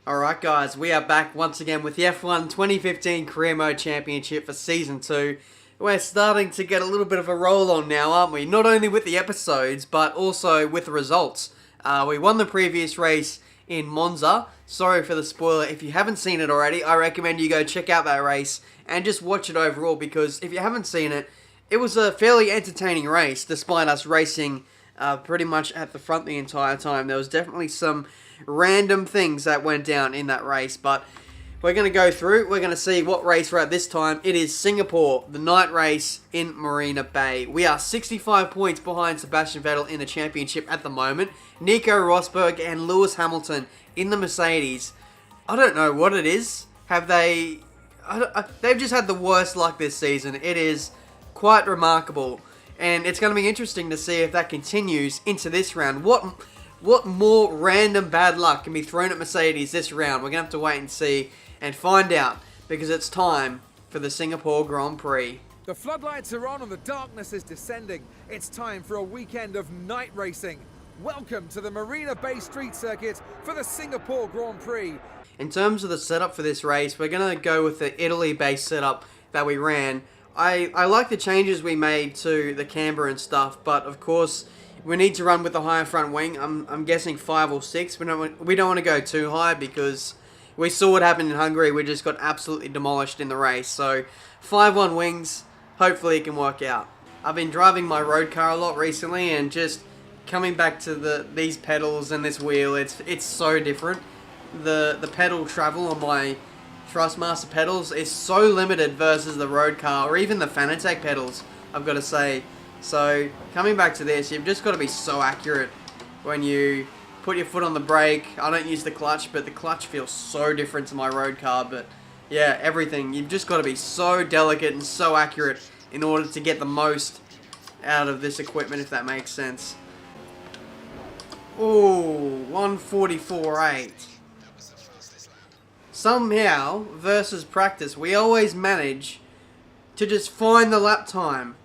Alright guys, we are back once again with the F1 2015 Career Mode Championship for Season 2. We're starting to get a little bit of a roll on now, aren't we? Not only with the episodes, but also with the results. We won the previous race in Monza. Sorry for the spoiler. If you haven't seen it already, I recommend you go check out that race and just watch it overall, because if you haven't seen it, it was a fairly entertaining race despite us racing pretty much at the front the entire time. There was definitely some random things that went down in that race, but we're going to go through. We're going to see what race we're at this time. It is Singapore, the night race in Marina Bay. We are 65 points behind Sebastian Vettel in the championship at the moment. Nico Rosberg and Lewis Hamilton in the Mercedes. I don't know what it is. They've just had the worst luck this season. It is quite remarkable, and it's going to be interesting to see if that continues into this round. What more random bad luck can be thrown at Mercedes this round? We're going to have to wait and see and find out, because it's time for the Singapore Grand Prix. The floodlights are on and the darkness is descending. It's time for a weekend of night racing. Welcome to the Marina Bay Street Circuit for the Singapore Grand Prix. In terms of the setup for this race, we're going to go with the Italy-based setup that we ran. I like the changes we made to the camber and stuff, but of course we need to run with the higher front wing. I'm guessing 5 or 6. We don't want to go too high, because we saw what happened in Hungary. We just got absolutely demolished in the race. So 5-1 wings, hopefully it can work out. I've been driving my road car a lot recently, and just coming back to these pedals and this wheel, it's so different. The pedal travel on my Thrustmaster pedals is so limited versus the road car, or even the Fanatec pedals, I've got to say. So, coming back to this, you've just got to be so accurate when you put your foot on the brake. I don't use the clutch, but the clutch feels so different to my road car. But yeah, everything. You've just got to be so delicate and so accurate in order to get the most out of this equipment, if that makes sense. Ooh, 144.8. Somehow, versus practice, we always manage to just find the lap time.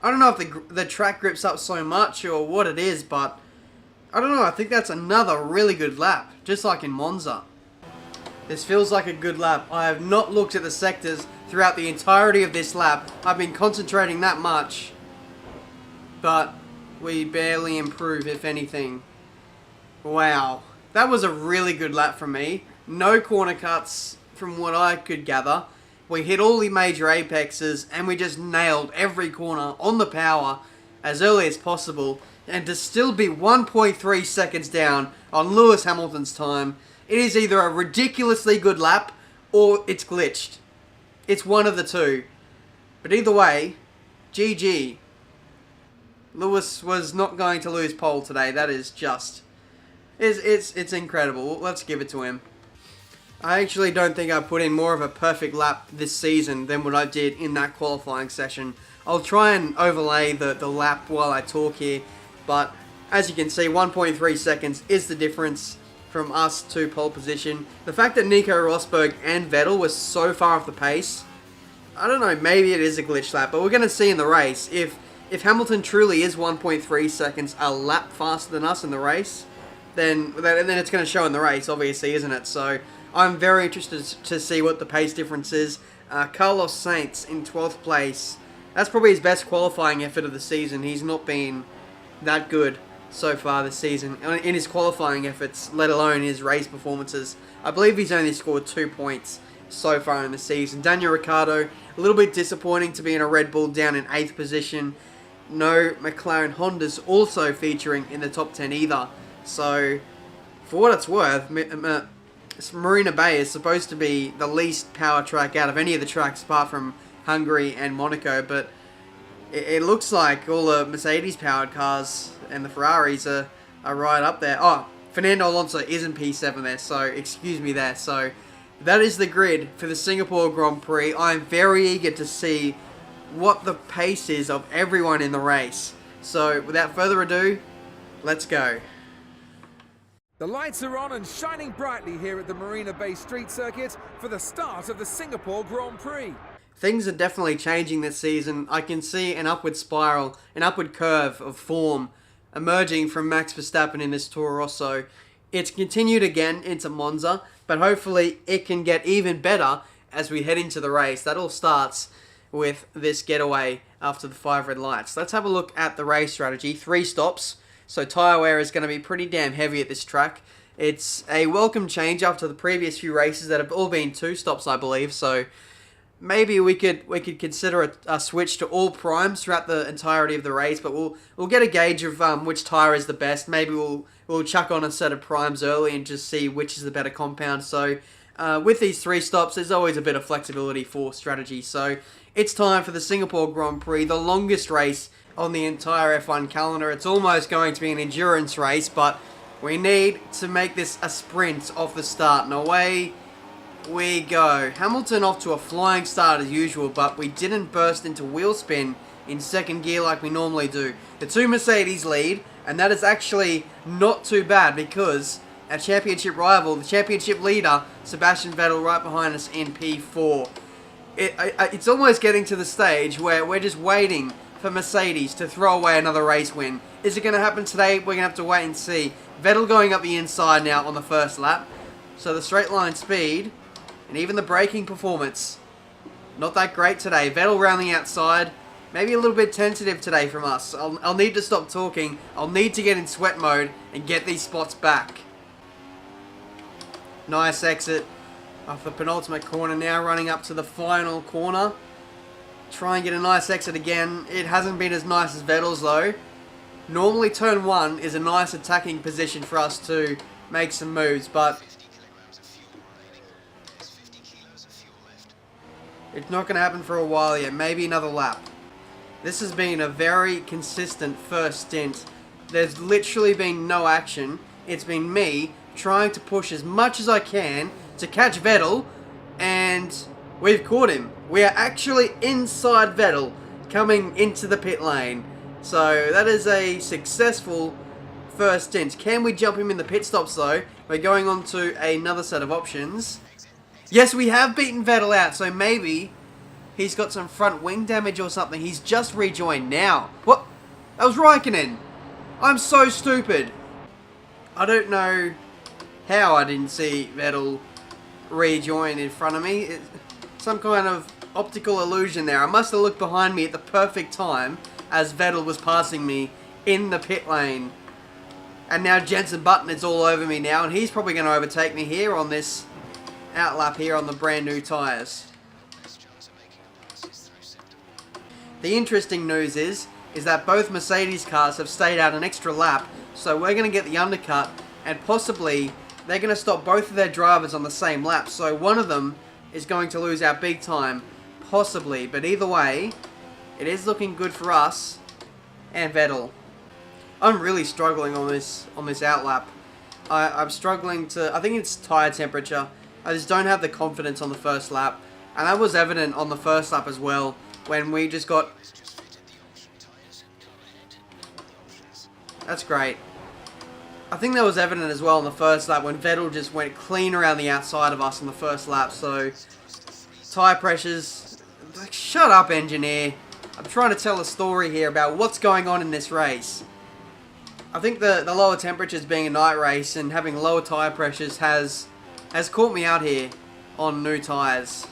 I don't know if the track grips up so much or what it is, but I don't know. I think that's another really good lap, just like in Monza. This feels like a good lap. I have not looked at the sectors throughout the entirety of this lap. I've been concentrating that much, but we barely improve, if anything. Wow, that was a really good lap from me. No corner cuts from what I could gather. We hit all the major apexes, and we just nailed every corner on the power as early as possible. And to still be 1.3 seconds down on Lewis Hamilton's time, it is either a ridiculously good lap or it's glitched. It's one of the two. But either way, GG. Lewis was not going to lose pole today. That is just... It's incredible. Let's give it to him. I actually don't think I put in more of a perfect lap this season than what I did in that qualifying session. I'll try and overlay the lap while I talk here, but as you can see, 1.3 seconds is the difference from us to pole position. The fact that Nico Rosberg and Vettel were so far off the pace, I don't know, maybe it is a glitch lap, but we're going to see in the race. If Hamilton truly is 1.3 seconds a lap faster than us in the race, then it's going to show in the race, obviously, isn't it? So I'm very interested to see what the pace difference is. Carlos Sainz in 12th place. That's probably his best qualifying effort of the season. He's not been that good so far this season in his qualifying efforts, let alone his race performances. I believe he's only scored 2 points so far in the season. Daniel Ricciardo, a little bit disappointing to be in a Red Bull down in 8th position. No McLaren Hondas also featuring in the top 10 either. So, for what it's worth, Marina Bay is supposed to be the least power track out of any of the tracks apart from Hungary and Monaco, but it looks like all the Mercedes-powered cars and the Ferraris are right up there. Oh, Fernando Alonso is in P7 there, so excuse me there. So, that is the grid for the Singapore Grand Prix. I'm very eager to see what the pace is of everyone in the race. So, without further ado, let's go. The lights are on and shining brightly here at the Marina Bay Street Circuit for the start of the Singapore Grand Prix. Things are definitely changing this season. I can see an upward spiral, an upward curve of form emerging from Max Verstappen in this Toro Rosso. It's continued again into Monza, but hopefully it can get even better as we head into the race. That all starts with this getaway after the 5 red lights. Let's have a look at the race strategy. 3 stops, so tyre wear is going to be pretty damn heavy at this track. It's a welcome change after the previous few races that have all been 2 stops, I believe, so maybe we could consider a switch to all primes throughout the entirety of the race, but we'll get a gauge of which tyre is the best. Maybe we'll chuck on a set of primes early and just see which is the better compound. So with these 3 stops, there's always a bit of flexibility for strategy. So it's time for the Singapore Grand Prix, the longest race on the entire F1 calendar. It's almost going to be an endurance race, but we need to make this a sprint off the start, and away we go. Hamilton off to a flying start as usual, but we didn't burst into wheel spin in second gear like we normally do. The 2 Mercedes lead, and that is actually not too bad because our championship rival, the championship leader, Sebastian Vettel, right behind us in P4. It's almost getting to the stage where we're just waiting for Mercedes to throw away another race win. Is it going to happen today? We're going to have to wait and see. Vettel going up the inside now on the first lap. So the straight line speed and even the braking performance, not that great today. Vettel around the outside. Maybe a little bit tentative today from us. I'll need to stop talking. I'll need to get in sweat mode and get these spots back. Nice exit off the penultimate corner now, running up to the final corner. Try and get a nice exit again. It hasn't been as nice as Vettel's though. Normally turn 1 is a nice attacking position for us to make some moves, but it's not going to happen for a while yet. Maybe another lap. This has been a very consistent first stint. There's literally been no action. It's been me trying to push as much as I can to catch Vettel, and we've caught him. We are actually inside Vettel coming into the pit lane. So that is a successful first stint. Can we jump him in the pit stops though? We're going on to another set of options. Yes, we have beaten Vettel out, so maybe he's got some front wing damage or something. He's just rejoined now. What? That was Raikkonen. I'm so stupid. I don't know how I didn't see Vettel rejoin in front of me. It's some kind of optical illusion there. I must have looked behind me at the perfect time as Vettel was passing me in the pit lane. And now Jensen Button is all over me now, and he's probably going to overtake me here on this outlap here on the brand new tyres. The interesting news is that both Mercedes cars have stayed out an extra lap, so we're going to get the undercut, and possibly they're going to stop both of their drivers on the same lap, so one of them is going to lose out big time, possibly, but either way, it is looking good for us and Vettel. I'm really struggling on this outlap. I'm struggling to, I think it's tyre temperature. I just don't have the confidence on the first lap, and that was evident on the first lap as well, when we just got... That's great. I think that was evident as well on the first lap when Vettel just went clean around the outside of us in the first lap. So, tyre pressures... Like, shut up, engineer. I'm trying to tell a story here about what's going on in this race. I think the lower temperatures being a night race and having lower tyre pressures has caught me out here on new tyres.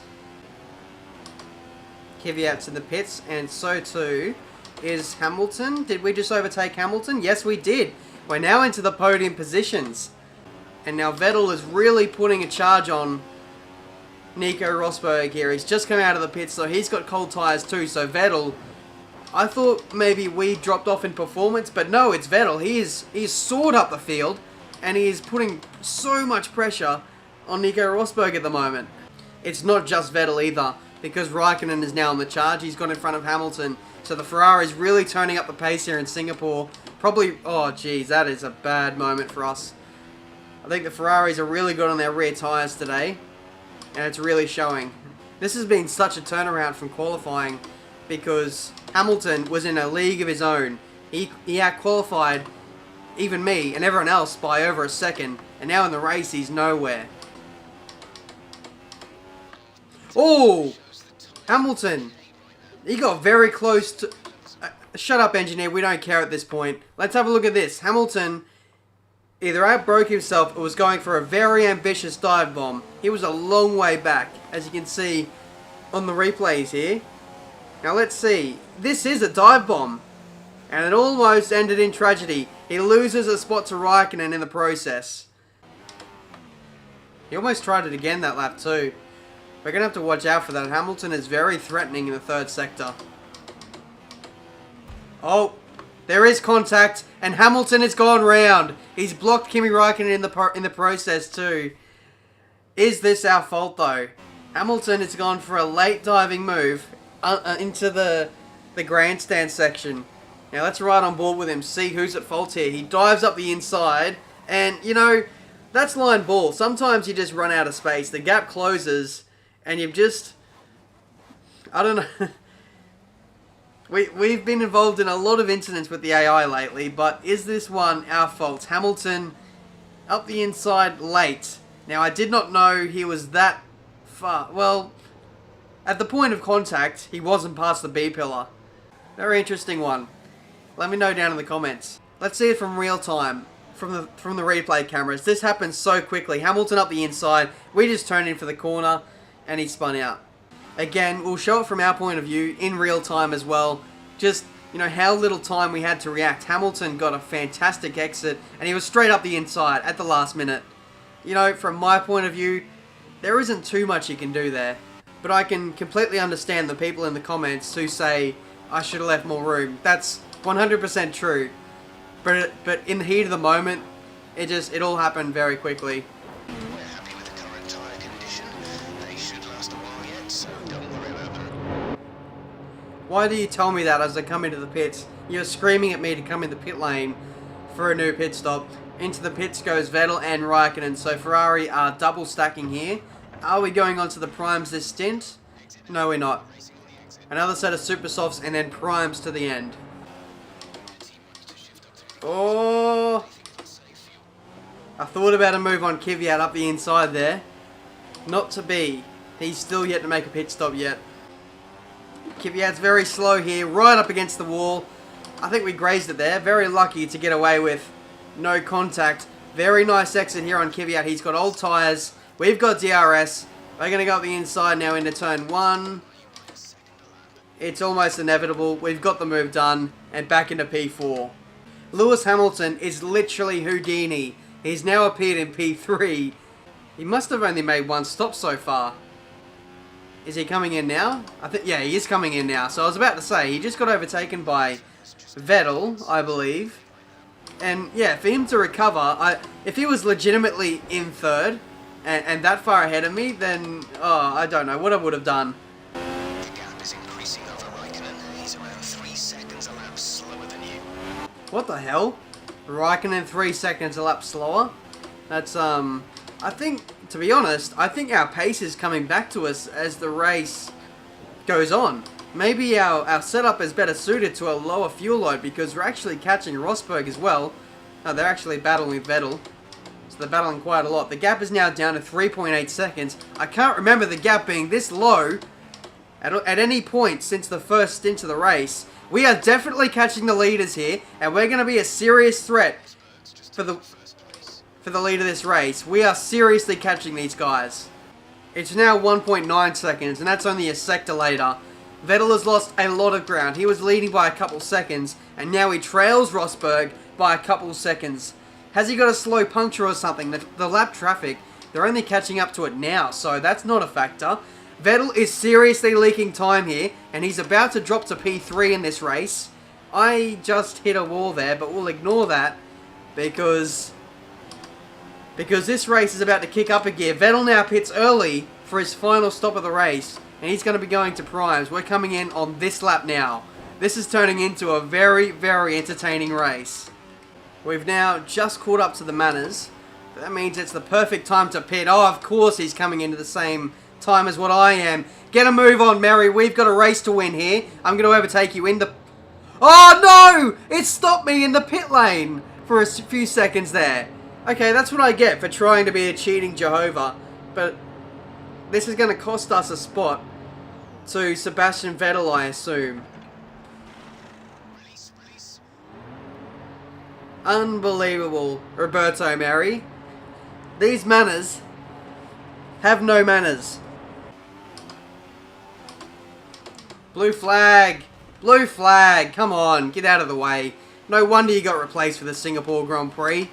Kvyat to the pits, and so too is Hamilton. Did we just overtake Hamilton? Yes, we did. We're now into the podium positions. And now Vettel is really putting a charge on Nico Rosberg here. He's just come out of the pits, so he's got cold tyres too. So Vettel, I thought maybe we dropped off in performance, but no, it's Vettel. He's soared up the field, and he is putting so much pressure on Nico Rosberg at the moment. It's not just Vettel either, because Raikkonen is now on the charge. He's got in front of Hamilton. So the Ferrari's really turning up the pace here in Singapore. Probably, oh geez, that is a bad moment for us. I think the Ferraris are really good on their rear tyres today, and it's really showing. This has been such a turnaround from qualifying, because Hamilton was in a league of his own. He out-qualified even me and everyone else by over a second, and now in the race he's nowhere. Oh! Hamilton! He got very close to... shut up, engineer. We don't care at this point. Let's have a look at this. Hamilton either outbroke himself or was going for a very ambitious dive bomb. He was a long way back, as you can see on the replays here. Now let's see. This is a dive bomb. And it almost ended in tragedy. He loses a spot to Raikkonen in the process. He almost tried it again that lap too. We're going to have to watch out for that. Hamilton is very threatening in the third sector. Oh, there is contact, and Hamilton has gone round. He's blocked Kimi Raikkonen in the process too. Is this our fault though? Hamilton has gone for a late diving move into the grandstand section. Now let's ride on board with him, see who's at fault here. He dives up the inside, and you know, that's line ball. Sometimes you just run out of space. The gap closes, and you've just... I don't know. We've been involved in a lot of incidents with the AI lately, but is this one our fault? Hamilton up the inside late. Now I did not know he was that far. Well, at the point of contact, he wasn't past the B pillar. Very interesting one. Let me know down in the comments. Let's see it from real time, from the replay cameras. This happened so quickly. Hamilton up the inside. We just turned in for the corner, and he spun out. Again, we'll show it from our point of view in real time as well. Just, you know, how little time we had to react. Hamilton got a fantastic exit, and he was straight up the inside at the last minute. You know, from my point of view, there isn't too much you can do there. But I can completely understand the people in the comments who say, I should have left more room. That's 100% true. But in the heat of the moment, it all happened very quickly. We're happy with the current tyre condition. They should last a while yet, so don't worry about them. Why do you tell me that as I come into the pits? You're screaming at me to come in the pit lane for a new pit stop. Into the pits goes Vettel and Raikkonen, so Ferrari are double stacking here. Are we going on to the primes this stint? No, we're not. Another set of super softs and then primes to the end. Oh! I thought about a move on Kvyat up the inside there. Not to be. He's still yet to make a pit stop yet. Kvyat's very slow here, right up against the wall. I think we grazed it there. Very lucky to get away with no contact. Very nice exit here on Kvyat. He's got old tyres. We've got DRS. We're going to go up the inside now into turn 1. It's almost inevitable. We've got the move done. And back into P4. Lewis Hamilton is literally Houdini. He's now appeared in P3. He must have only made one stop so far. Is he coming in now? Yeah, he is coming in now. So I was about to say, he just got overtaken by Vettel, I believe. And yeah, for him to recover, if he was legitimately in third and that far ahead of me, then I don't know what I would have done. The gap is increasing over Raikkonen. He's around 3 seconds a lap slower than you. What the hell? Raikkonen 3 seconds a lap slower? That's, I think, to be honest, I think our pace is coming back to us as the race goes on. Maybe our setup is better suited to a lower fuel load because we're actually catching Rosberg as well. No, they're actually battling with Vettel. So they're battling quite a lot. The gap is now down to 3.8 seconds. I can't remember the gap being this low at any point since the first stint of the race. We are definitely catching the leaders here, and we're going to be a serious threat for the lead of this race. We are seriously catching these guys. It's now 1.9 seconds, and that's only a sector later. Vettel has lost a lot of ground. He was leading by a couple seconds, and now he trails Rosberg by a couple seconds. Has he got a slow puncture or something? The lap traffic, they're only catching up to it now, so that's not a factor. Vettel is seriously leaking time here, and he's about to drop to P3 in this race. I just hit a wall there, but we'll ignore that because this race is about to kick up a gear. Vettel now pits early for his final stop of the race, and he's going to be going to primes. We're coming in on this lap now. This is turning into a very, very entertaining race. We've now just caught up to the Manors. That means it's the perfect time to pit. Oh, of course he's coming into the same time as what I am. Get a move on, Mary. We've got a race to win here. I'm going to overtake you in the... Oh, no! It stopped me in the pit lane for a few seconds there. Okay, that's what I get for trying to be a cheating Jehovah. But this is going to cost us a spot to Sebastian Vettel, I assume. Unbelievable, Roberto Meri. These manners have no manners. Blue flag. Blue flag. Come on, get out of the way. No wonder you got replaced for the Singapore Grand Prix.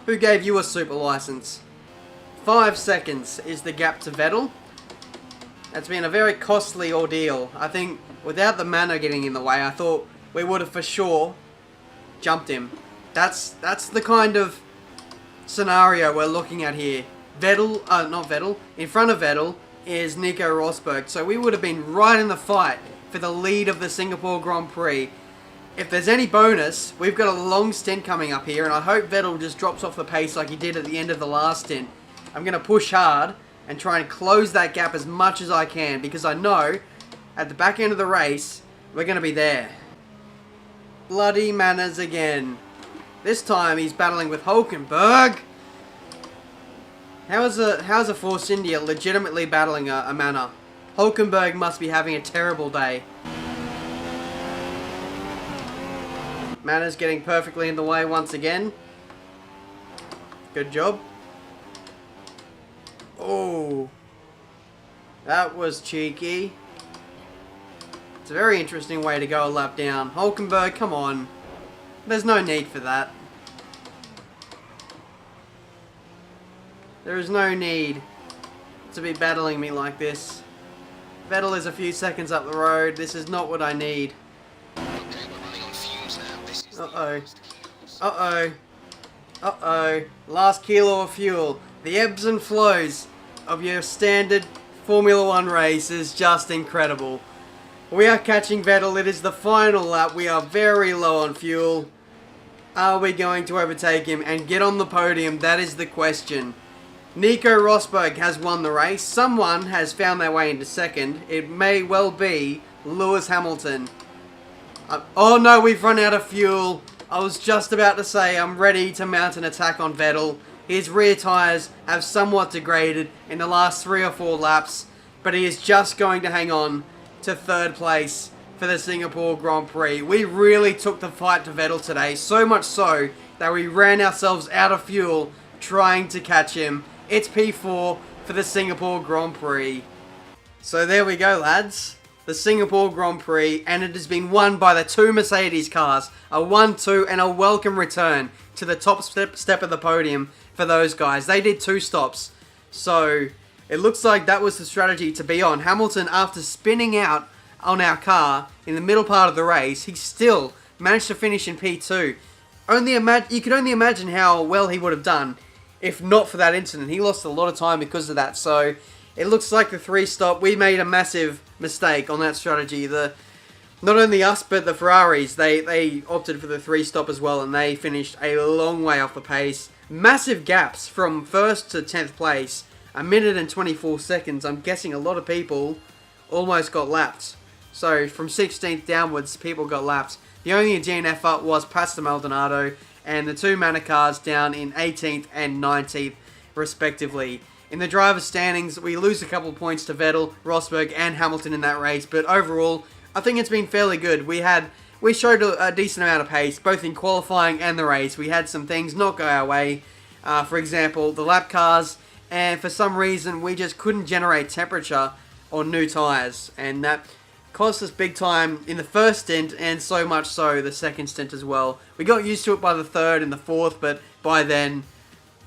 Who gave you a super license? 5 seconds is the gap to Vettel. That's been a very costly ordeal. I think without the manor getting in the way, I thought we would have for sure jumped him. That's the kind of scenario we're looking at here. Vettel, not Vettel, in front of Vettel is Nico Rosberg. So we would have been right in the fight for the lead of the Singapore Grand Prix. If there's any bonus, we've got a long stint coming up here, and I hope Vettel just drops off the pace like he did at the end of the last stint. I'm going to push hard and try and close that gap as much as I can, because I know at the back end of the race, we're going to be there. Bloody manners again. This time he's battling with Hulkenberg. How is a Force India legitimately battling a manor? Hulkenberg must be having a terrible day. Manner's getting perfectly in the way once again. Good job. Oh, that was cheeky. It's a very interesting way to go a lap down. Hulkenberg, come on. There's no need for that. There is no need to be battling me like this. Vettel is a few seconds up the road. This is not what I need. Uh-oh. Uh-oh. Uh-oh. Last kilo of fuel. The ebbs and flows of your standard Formula 1 race is just incredible. We are catching Vettel. It is the final lap. We are very low on fuel. Are we going to overtake him and get on the podium? That is the question. Nico Rosberg has won the race. Someone has found their way into second. It may well be Lewis Hamilton. Oh no, we've run out of fuel. I was just about to say I'm ready to mount an attack on Vettel. His rear tyres have somewhat degraded in the last 3 or 4 laps, but he is just going to hang on to 3rd place for the Singapore Grand Prix. We really took the fight to Vettel today, so much so that we ran ourselves out of fuel trying to catch him. It's P4 for the Singapore Grand Prix. So there we go, lads. The Singapore Grand Prix, and it has been won by the 2 Mercedes cars. A 1-2 and a welcome return to the top step of the podium for those guys. They did 2 stops. So it looks like that was the strategy to be on. Hamilton, after spinning out on our car in the middle part of the race, he still managed to finish in P2. You could only imagine how well he would have done if not for that incident. He lost a lot of time because of that. So it looks like the 3-stop, we made a massive mistake on that strategy. Not only us, but the Ferraris, they opted for the 3-stop as well, and they finished a long way off the pace. Massive gaps from 1st to 10th place. 1 minute and 24 seconds. I'm guessing a lot of people almost got lapped. So from 16th downwards, people got lapped. The only DNF was Pastor Maldonado, and the 2 Manor cars down in 18th and 19th, respectively. In the driver's standings, we lose a couple of points to Vettel, Rosberg, and Hamilton in that race, but overall, I think it's been fairly good. We showed a decent amount of pace, both in qualifying and the race. We had some things not go our way. For example, the lap cars, and for some reason, we just couldn't generate temperature on new tyres, and that cost us big time in the first stint, and so much so the second stint as well. We got used to it by the 3rd and the 4th, but by then,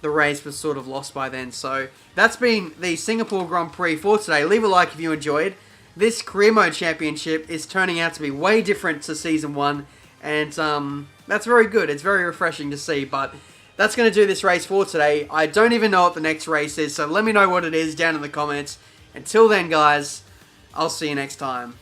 the race was sort of lost by then. So that's been the Singapore Grand Prix for today. Leave a like if you enjoyed. This Career Mode Championship is turning out to be way different to Season 1, and that's very good. It's very refreshing to see, but that's going to do this race for today. I don't even know what the next race is, so let me know what it is down in the comments. Until then, guys, I'll see you next time.